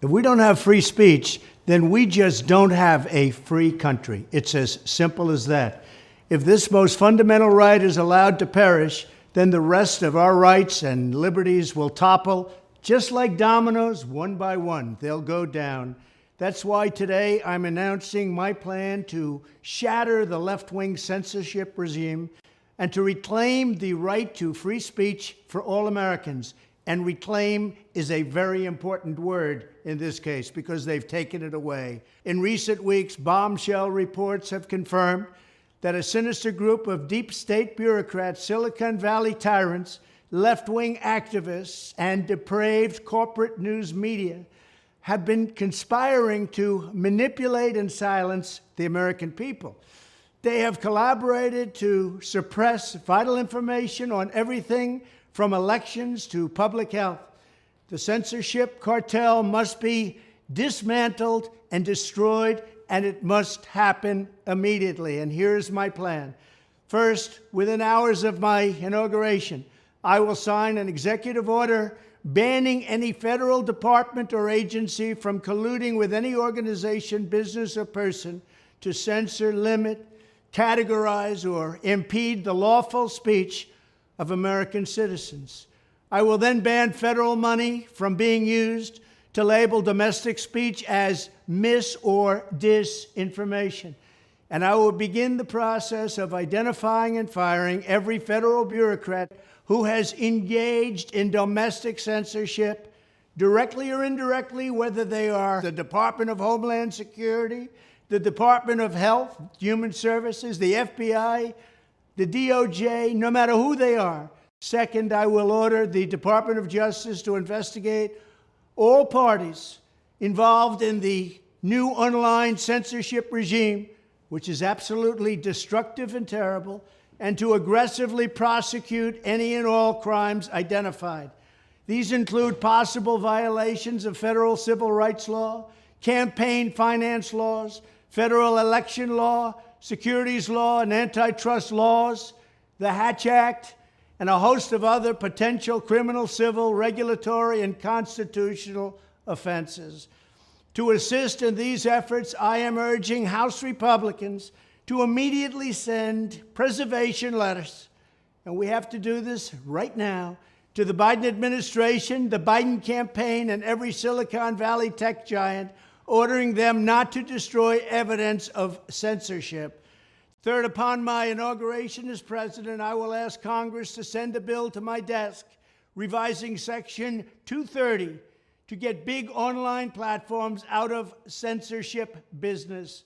If we don't have free speech, then we just don't have a free country. It's as simple as that. If this most fundamental right is allowed to perish, then the rest of our rights and liberties will topple, just like dominoes, one by one. They'll go down. That's why today I'm announcing my plan to shatter the left-wing censorship regime and to reclaim the right to free speech for all Americans. And reclaim is a very important word in this case because they've taken it away. In recent weeks, bombshell reports have confirmed that a sinister group of deep state bureaucrats, Silicon Valley tyrants, left-wing activists, and depraved corporate news media have been conspiring to manipulate and silence the American people. They have collaborated to suppress vital information on everything from elections to public health. The censorship cartel must be dismantled and destroyed, and it must happen immediately. And here's my plan. First, within hours of my inauguration, I will sign an executive order banning any federal department or agency from colluding with any organization, business, or person to censor, limit, categorize, or impede the lawful speech of American citizens. I will then ban federal money from being used to label domestic speech as mis- or disinformation. And I will begin the process of identifying and firing every federal bureaucrat who has engaged in domestic censorship, directly or indirectly, whether they are the Department of Homeland Security, the Department of Health, Human Services, the FBI, the DOJ, no matter who they are. Second, I will order the Department of Justice to investigate all parties involved in the new online censorship regime, which is absolutely destructive and terrible, and to aggressively prosecute any and all crimes identified. These include possible violations of federal civil rights law, campaign finance laws, federal election law, securities law, and antitrust laws, the Hatch Act, and a host of other potential criminal, civil, regulatory, and constitutional offenses. To assist in these efforts, I am urging House Republicans to immediately send preservation letters, and we have to do this right now, to the Biden administration, the Biden campaign, and every Silicon Valley tech giant, ordering them not to destroy evidence of censorship. Third, upon my inauguration as president, I will ask Congress to send a bill to my desk revising Section 230 to get big online platforms out of censorship business.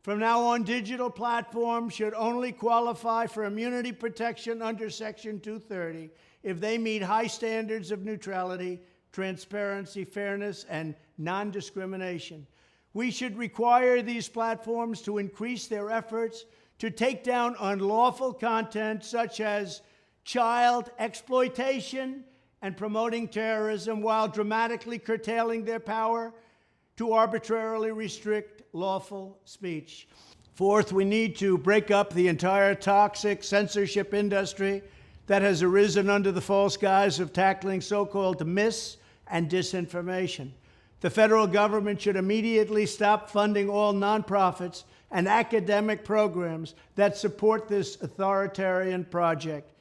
From now on, digital platforms should only qualify for immunity protection under Section 230 if they meet high standards of neutrality, transparency, fairness, and non-discrimination. We should require these platforms to increase their efforts to take down unlawful content such as child exploitation and promoting terrorism, while dramatically curtailing their power to arbitrarily restrict lawful speech. Fourth, we need to break up the entire toxic censorship industry that has arisen under the false guise of tackling so-called mis- and disinformation. The federal government should immediately stop funding all nonprofits and academic programs that support this authoritarian project.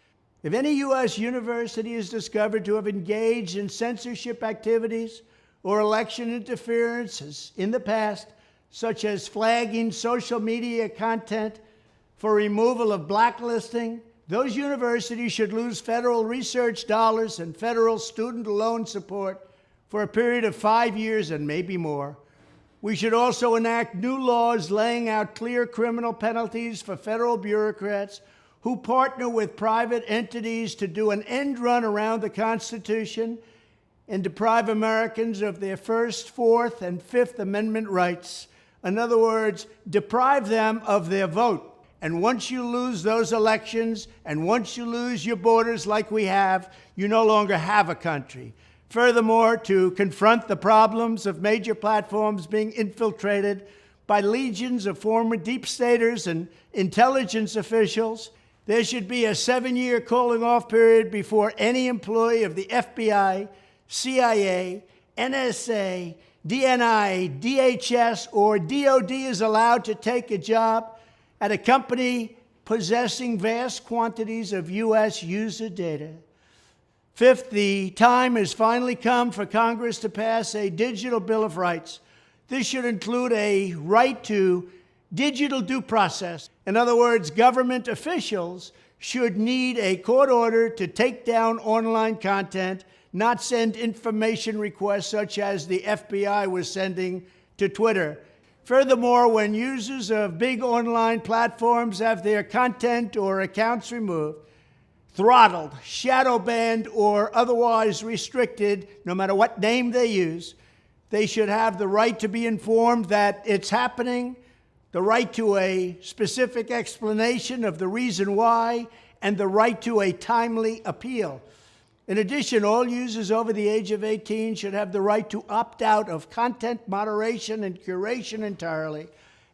If any U.S. university is discovered to have engaged in censorship activities or election interferences in the past, such as flagging social media content for removal of blacklisting, those universities should lose federal research dollars and federal student loan support for a period of 5 years and maybe more. We should also enact new laws laying out clear criminal penalties for federal bureaucrats who partner with private entities to do an end run around the Constitution and deprive Americans of their First, Fourth, and Fifth Amendment rights. In other words, deprive them of their vote. And once you lose those elections, and once you lose your borders like we have, you no longer have a country. Furthermore, to confront the problems of major platforms being infiltrated by legions of former deep staters and intelligence officials, there should be a 7-year cooling-off period before any employee of the FBI, CIA, NSA, DNI, DHS, or DOD is allowed to take a job at a company possessing vast quantities of U.S. user data. Fifth, the time has finally come for Congress to pass a digital Bill of Rights. This should include a right to digital due process. In other words, government officials should need a court order to take down online content, not send information requests such as the FBI was sending to Twitter. Furthermore, when users of big online platforms have their content or accounts removed, throttled, shadow banned, or otherwise restricted, no matter what name they use, they should have the right to be informed that it's happening, the right to a specific explanation of the reason why, and the right to a timely appeal. In addition, all users over the age of 18 should have the right to opt out of content moderation and curation entirely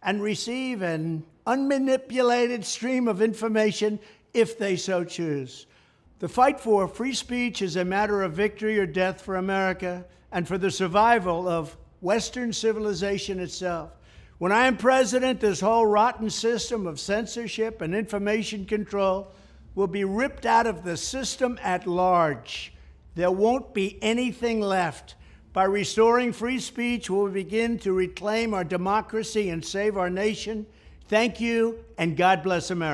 and receive an unmanipulated stream of information if they so choose. The fight for free speech is a matter of victory or death for America and for the survival of Western civilization itself. When I am president, this whole rotten system of censorship and information control will be ripped out of the system at large. There won't be anything left. By restoring free speech, we'll begin to reclaim our democracy and save our nation. Thank you, and God bless America.